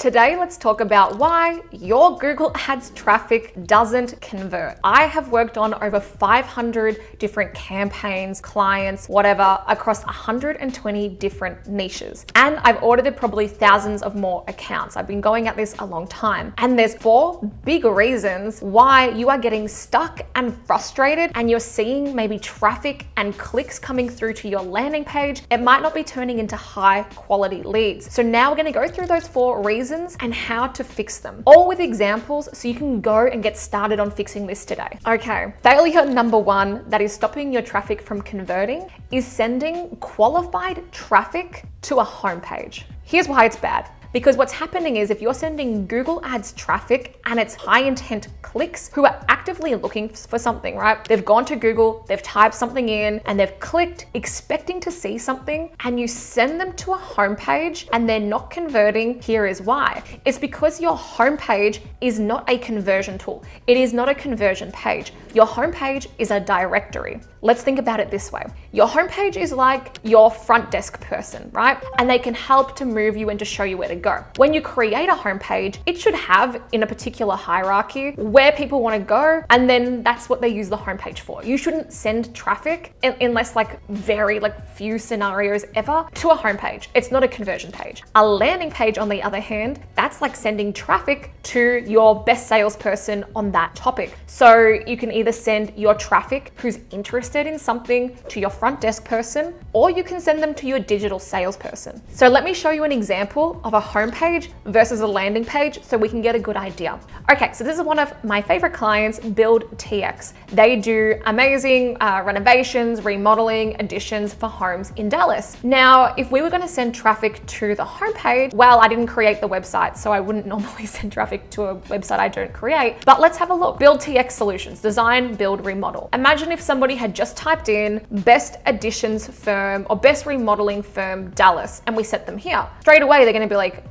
Today, let's talk about why your Google Ads traffic doesn't convert. I have worked on over 500 different campaigns, clients, whatever, across 120 different niches. And I've audited probably thousands of more accounts. I've been going at this a long time. And there's 4 big reasons why you are getting stuck and frustrated and you're seeing maybe traffic and clicks coming through to your landing page. It might not be turning into high quality leads. So now we're going to go through those 4 reasons and how to fix them, all with examples so you can go and get started on fixing this today. Okay, failure number 1 that is stopping your traffic from converting is sending qualified traffic to a homepage. Here's why it's bad. Because what's happening is if you're sending Google Ads traffic and it's high intent clicks who are actively looking for something, right? They've gone to Google, they've typed something in and they've clicked expecting to see something, and you send them to a homepage and they're not converting. Here is why. It's because your homepage is not a conversion tool. It is not a conversion page. Your homepage is a directory. Let's think about it this way. Your homepage is like your front desk person, right? And they can help to move you and to show you where to go. When you create a homepage, it should have in a particular hierarchy where people want to go, and then that's what they use the homepage for. You shouldn't send traffic unless very few scenarios ever to a homepage. It's not a conversion page. A landing page, on the other hand, that's like sending traffic to your best salesperson on that topic. So you can either send your traffic who's interested in something to your front desk person, or you can send them to your digital salesperson. So let me show you an example of a homepage versus a landing page so we can get a good idea. Okay, so this is one of my favorite clients, Build-TX. They do amazing renovations, remodeling, additions for homes in Dallas. Now, if we were going to send traffic to the homepage, well, I didn't create the website, so I wouldn't normally send traffic to a website I don't create, but let's have a look. Build-TX Solutions, design, build, remodel. Imagine if somebody had just typed in best additions firm or best remodeling firm Dallas, and we set them here. Straight away, they're going to be like,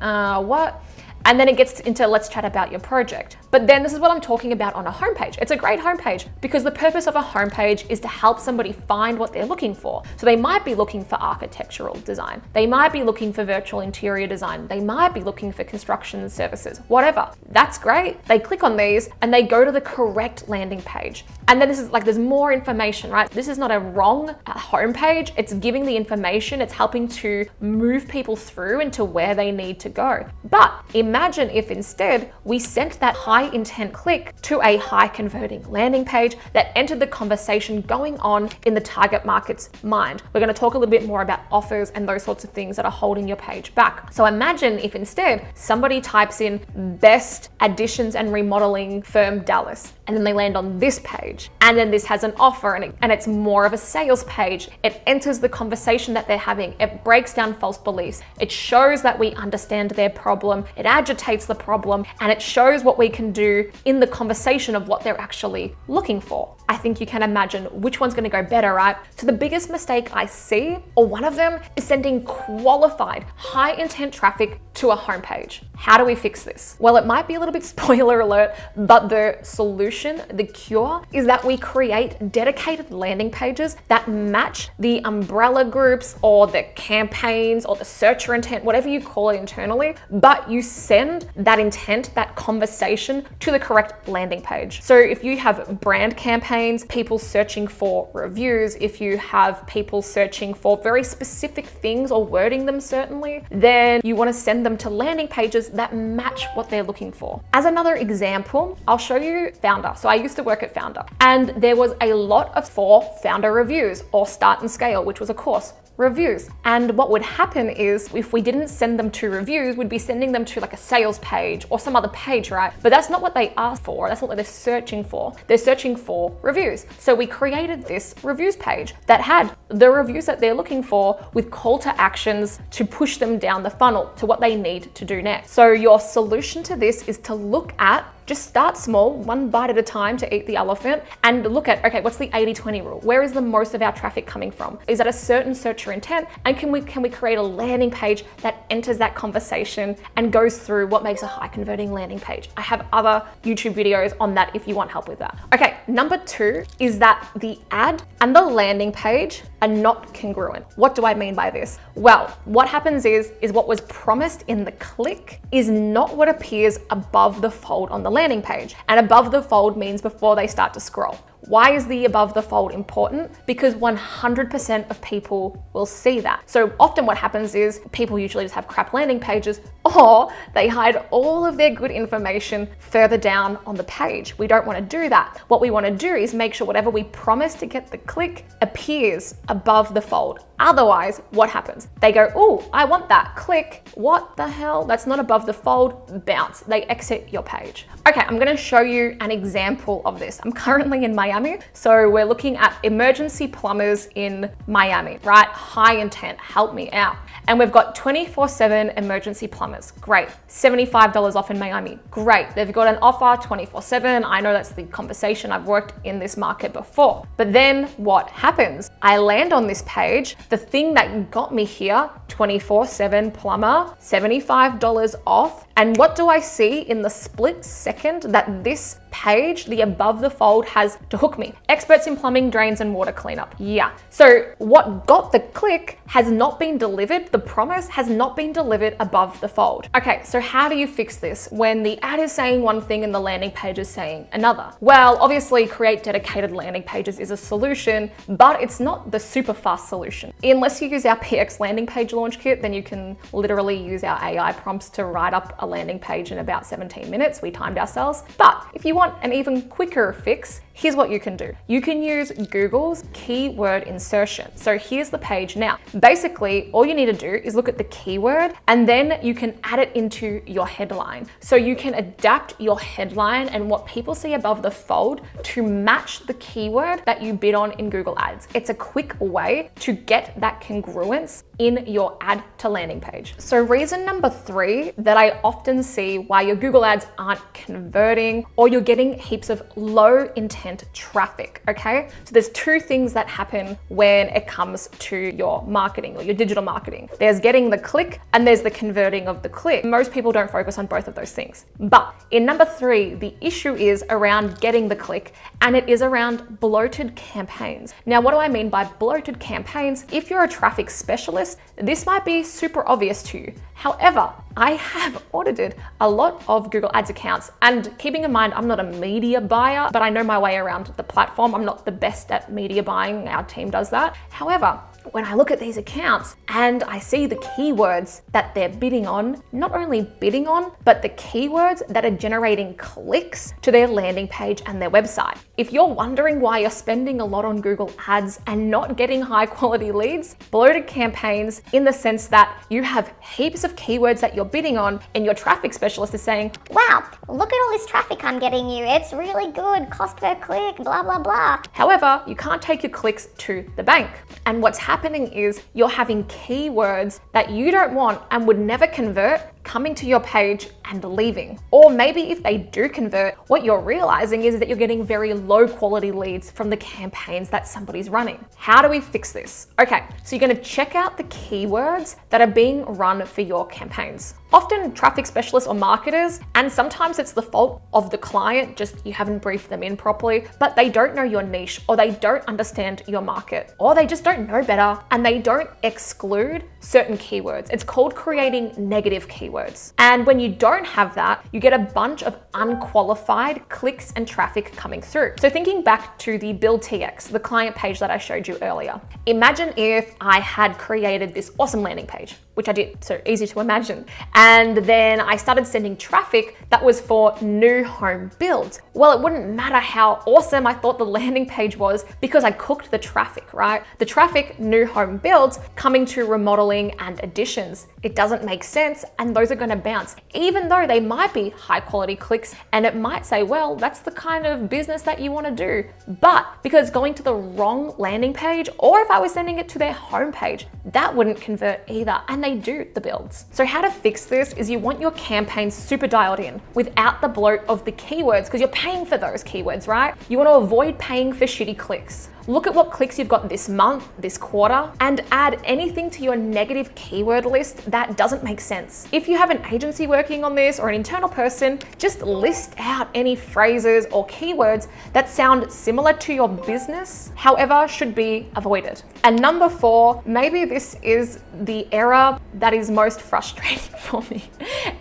what? And then it gets into let's chat about your project. But then this is what I'm talking about on a homepage. It's a great homepage because the purpose of a homepage is to help somebody find what they're looking for. So they might be looking for architectural design. They might be looking for virtual interior design. They might be looking for construction services, whatever. That's great. They click on these and they go to the correct landing page. And then this is there's more information, right? This is not a wrong homepage. It's giving the information. It's helping to move people through into where they need to go. But imagine if instead we sent that high intent click to a high converting landing page that entered the conversation going on in the target market's mind. We're going to talk a little bit more about offers and those sorts of things that are holding your page back. So imagine if instead somebody types in best additions and remodeling firm Dallas, and then they land on this page, and then this has an offer and it's more of a sales page. It enters the conversation that they're having. It breaks down false beliefs. It shows that we understand their problem. It agitates the problem, and it shows what we can do in the conversation of what they're actually looking for. I think you can imagine which one's going to go better, right? So the biggest mistake I see, or one of them, is sending qualified, high intent traffic to a homepage. How do we fix this? Well, it might be a little bit spoiler alert, but the solution, the cure, is that we create dedicated landing pages that match the umbrella groups or the campaigns or the searcher intent, whatever you call it internally, but you send that intent, that conversation to the correct landing page. So if you have brand campaigns, people searching for reviews, if you have people searching for very specific things or wording them certainly, then you want to send them to landing pages that match what they're looking for. As another example, I'll show you Founder. So I used to work at Founder, and there was a lot of 4 Founder reviews, or Start and Scale, which was a course. Reviews. And what would happen is if we didn't send them to reviews, we'd be sending them to a sales page or some other page, right? But that's not what they asked for. That's not what they're searching for. They're searching for reviews. So we created this reviews page that had the reviews that they're looking for with call to actions to push them down the funnel to what they need to do next. So your solution to this is to look at Just start small, one bite at a time to eat the elephant, and look at, okay, what's the 80-20 rule? Where is the most of our traffic coming from? Is that a certain search or intent? And can we create a landing page that enters that conversation and goes through what makes a high converting landing page? I have other YouTube videos on that if you want help with that. Okay, number 2 is that the ad and the landing page are not congruent. What do I mean by this? Well, what happens is what was promised in the click is not what appears above the fold on the landing page. And above the fold means before they start to scroll. Why is the above the fold important? Because 100% of people will see that. So often what happens is people usually just have crap landing pages, or they hide all of their good information further down on the page. We don't want to do that. What we want to do is make sure whatever we promise to get the click appears above the fold. Otherwise, what happens? They go, oh, I want that. Click. What the hell? That's not above the fold. Bounce. They exit your page. Okay, I'm going to show you an example of this. I'm currently in Miami, so we're looking at emergency plumbers in Miami, right? High intent, help me out. And we've got 24/7 emergency plumbers. Great. $75 off in Miami. Great. They've got an offer 24/7. I know that's the conversation. I've worked in this market before. But then what happens? I land on this page. The thing that got me here, 24/7 plumber, $75 off. And what do I see in the split second that this page, the above the fold, has to hook me? Experts in plumbing, drains, and water cleanup. Yeah. So what got the click has not been delivered. The promise has not been delivered above the fold. Okay, so how do you fix this when the ad is saying one thing and the landing page is saying another? Well, obviously create dedicated landing pages is a solution, but it's not the super fast solution. Unless you use our PX landing page launch kit, then you can literally use our AI prompts to write up a landing page in about 17 minutes. We timed ourselves. But if you want an even quicker fix, here's what you can do. You can use Google's keyword insertion. So here's the page now. Basically, all you need to do is look at the keyword and then you can add it into your headline. So you can adapt your headline and what people see above the fold to match the keyword that you bid on in Google Ads. It's a quick way to get that congruence in your ad to landing page. So reason number 3 that I often see why your Google Ads aren't converting or you're getting heaps of low intent traffic, okay? So there's 2 things that happen when it comes to your marketing or your digital marketing. There's getting the click and there's the converting of the click. Most people don't focus on both of those things. But in number 3, the issue is around getting the click and it is around bloated campaigns. Now, what do I mean by bloated campaigns? If you're a traffic specialist, this might be super obvious to you. However, I have audited a lot of Google Ads accounts, and keeping in mind, I'm not a media buyer, but I know my way around the platform. I'm not the best at media buying. Our team does that. However, when I look at these accounts and I see the keywords that they're bidding on, not only bidding on, but the keywords that are generating clicks to their landing page and their website. If you're wondering why you're spending a lot on Google Ads and not getting high quality leads, bloated campaigns in the sense that you have heaps of keywords that you're bidding on and your traffic specialist is saying, wow, look at all this traffic I'm getting you. It's really good, cost per click, blah, blah, blah. However, you can't take your clicks to the bank. And what's happening is you're having keywords that you don't want and would never convert coming to your page and leaving. Or maybe if they do convert, what you're realizing is that you're getting very low quality leads from the campaigns that somebody's running. How do we fix this? Okay, so you're gonna check out the keywords that are being run for your campaigns. Often traffic specialists or marketers, and sometimes it's the fault of the client, just you haven't briefed them in properly, but they don't know your niche or they don't understand your market or they just don't know better and they don't exclude certain keywords. It's called creating negative keywords. And when you don't have that, you get a bunch of unqualified clicks and traffic coming through. So thinking back to the Build TX, the client page that I showed you earlier, imagine if I had created this awesome landing page, which I did, so easy to imagine. And then I started sending traffic that was for new home builds. Well, it wouldn't matter how awesome I thought the landing page was because I cooked the traffic, right? The traffic, new home builds, coming to remodeling and additions. It doesn't make sense and those are gonna bounce, even though they might be high quality clicks and it might say, well, that's the kind of business that you wanna do. But because going to the wrong landing page, or if I was sending it to their homepage, that wouldn't convert either. And they do the builds. So how to fix this is you want your campaigns super dialed in without the bloat of the keywords, because you're paying for those keywords, right? You want to avoid paying for shitty clicks. Look at what clicks you've got this month, this quarter, and add anything to your negative keyword list that doesn't make sense. If you have an agency working on this or an internal person, just list out any phrases or keywords that sound similar to your business, however, should be avoided. And number 4, maybe this is the error that is most frustrating for me,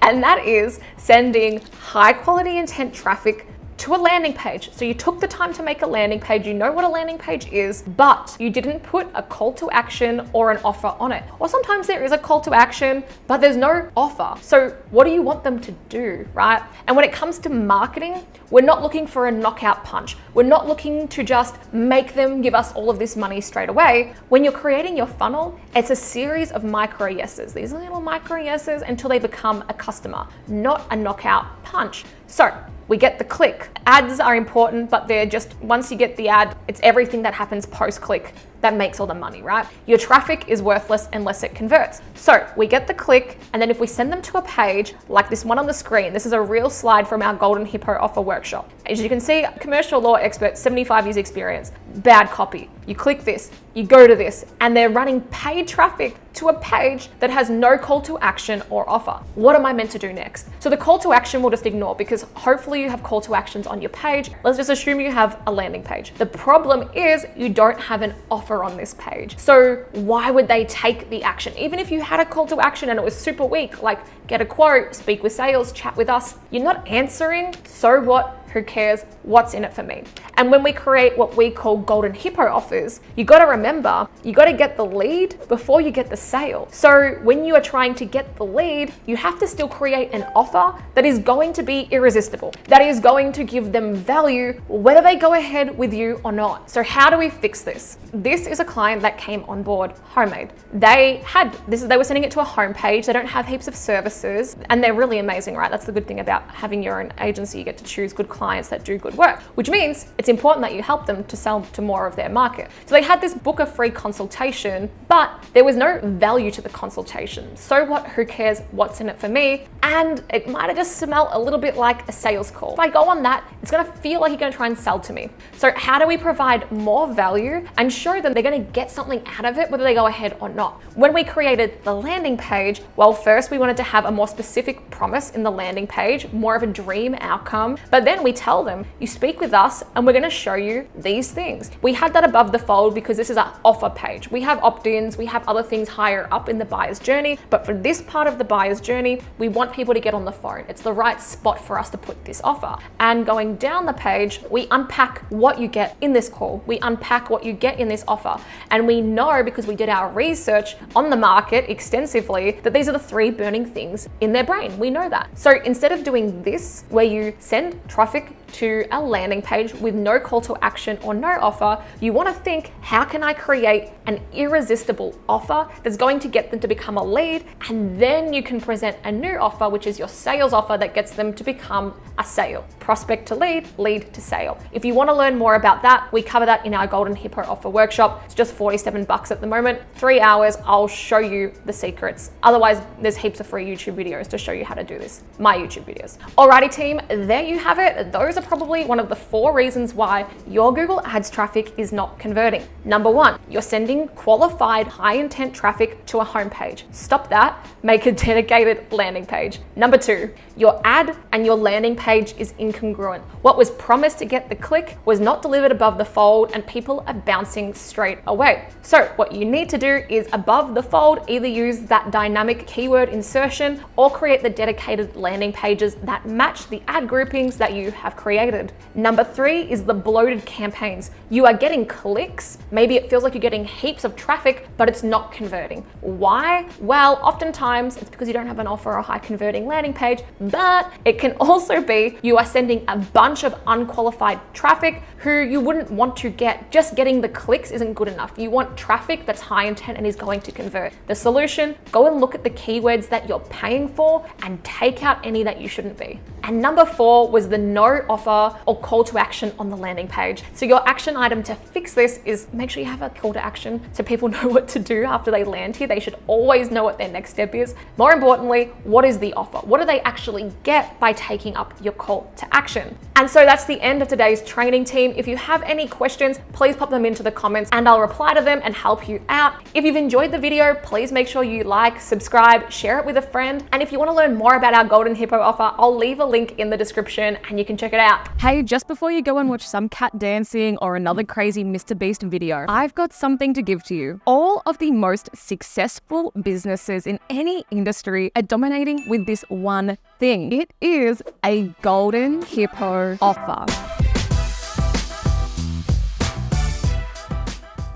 and that is sending high quality intent traffic to a landing page. So you took the time to make a landing page, you know what a landing page is, but you didn't put a call to action or an offer on it. Or sometimes there is a call to action, but there's no offer. So what do you want them to do, right? And when it comes to marketing, we're not looking for a knockout punch. We're not looking to just make them give us all of this money straight away. When you're creating your funnel, it's a series of micro yeses. These are little micro yeses until they become a customer, not a knockout punch. So we get the click. Ads are important, but they're just, once you get the ad, it's everything that happens post-click that makes all the money, right? Your traffic is worthless unless it converts. So we get the click, and then if we send them to a page like this one on the screen, this is a real slide from our Golden Hippo offer workshop. As you can see, commercial law expert, 75 years experience, bad copy. You click this, you go to this, and they're running paid traffic to a page that has no call to action or offer. What am I meant to do next? So the call to action we'll just ignore, because hopefully you have call to actions on your page. Let's just assume you have a landing page. The problem is you don't have an offer on this page. So why would they take the action? Even if you had a call to action and it was super weak, like get a quote, speak with sales, chat with us, you're not answering. So what? Who cares? What's in it for me? And when we create what we call Golden Hippo offers, you got to remember, you got to get the lead before you get the sale. So when you are trying to get the lead, you have to still create an offer that is going to be irresistible, that is going to give them value, whether they go ahead with you or not. So how do we fix this? This is a client that came on board homemade. They were sending it to a homepage. They don't have heaps of services, and they're really amazing, right? That's the good thing about having your own agency. You get to choose good clients that do good work, which means it's important that you help them to sell to more of their market. So they had this book a free consultation, but there was no value to the consultation. So what? Who cares? What's in it for me? And it might have just smelled a little bit like a sales call. If I go on that, it's going to feel like you're going to try and sell to me. So how do we provide more value and show them they're going to get something out of it, whether they go ahead or not? When we created the landing page, well, first we wanted to have a more specific promise in the landing page, more of a dream outcome, but then we tell them, you speak with us and we're going to show you these things. We had that above the fold because this is our offer page. We have opt-ins, we have other things higher up in the buyer's journey, but for this part of the buyer's journey, we want people to get on the phone. It's the right spot for us to put this offer. And going down the page, we unpack what you get in this call. We unpack what you get in this offer. And we know, because we did our research on the market extensively, that these are the 3 burning things in their brain. We know that. So instead of doing this, where you send traffic to a landing page with no call to action or no offer, you want to think, how can I create an irresistible offer that's going to get them to become a lead? And then you can present a new offer, which is your sales offer that gets them to become a sale. Prospect to lead, lead to sale. If you want to learn more about that, we cover that in our Golden Hippo offer workshop. It's just $47 at the moment. 3 hours, I'll show you the secrets. Otherwise, there's heaps of free YouTube videos to show you how to do this. My YouTube videos. Alrighty team, there you have it. Those are probably one of the 4 reasons why your Google Ads traffic is not converting. Number 1, you're sending qualified high intent traffic to a homepage. Stop that, make a dedicated landing page. Number 2, your ad and your landing page is incongruent. What was promised to get the click was not delivered above the fold, and people are bouncing straight away. So what you need to do is above the fold, either use that dynamic keyword insertion or create the dedicated landing pages that match the ad groupings that you have created. Number 3 is the bloated campaigns. You are getting clicks. Maybe it feels like you're getting heaps of traffic, but it's not converting. Why? Well, oftentimes it's because you don't have an offer or a high converting landing page, but it can also be you are sending a bunch of unqualified traffic who you wouldn't want to get. Just getting the clicks isn't good enough. You want traffic that's high intent and is going to convert. The solution, go and look at the keywords that you're paying for and take out any that you shouldn't be. And number 4 was the no offer or call to action on the landing page. So your action item to fix this is make sure you have a call to action so people know what to do after they land here. They should always know what their next step is. More importantly, what is the offer? What do they actually get by taking up your call to action? And so that's the end of today's training, team. If you have any questions, please pop them into the comments and I'll reply to them and help you out. If you've enjoyed the video, please make sure you like, subscribe, share it with a friend. And if you want to learn more about our Golden Hippo offer, I'll leave a link in the description and you can check it out. Hey, just before you go and watch some cat dancing or another crazy Mr. Beast video, I've got something to give to you. All of the most successful businesses in any industry are dominating with this one thing. It is a Golden Hippo offer.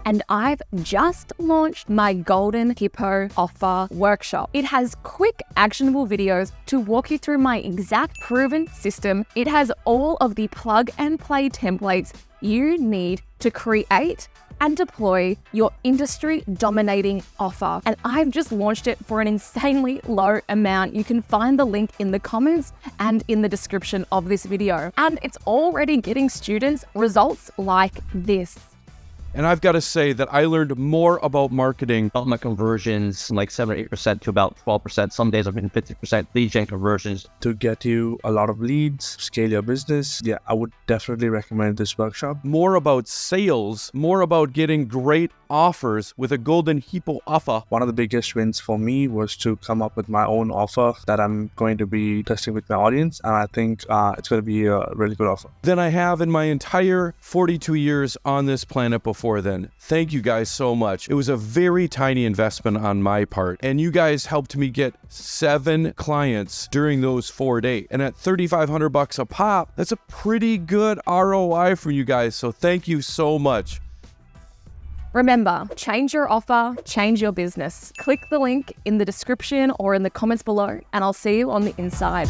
And I've just launched my Golden Hippo offer workshop. It has quick, actionable videos to walk you through my exact proven system. It has all of the plug and play templates you need to create and deploy your industry dominating offer. And I've just launched it for an insanely low amount. You can find the link in the comments and in the description of this video. And it's already getting students results like this. And I've got to say that I learned more about marketing. All my conversions from like 7 or 8% to about 12%. Some days I've been 50% lead gen conversions. To get you a lot of leads, scale your business, yeah, I would definitely recommend this workshop. More about sales, more about getting great offers with a Golden Hippo offer. One of the biggest wins for me was to come up with my own offer that I'm going to be testing with my audience. And I think it's going to be a really good offer. Than I have in my entire 42 years on this planet before then. Thank you guys so much. It was a very tiny investment on my part, and you guys helped me get 7 clients during those 4 days. And at $3,500 a pop, that's a pretty good ROI for you guys. So thank you so much. Remember, change your offer, change your business. Click the link in the description or in the comments below, and I'll see you on the inside.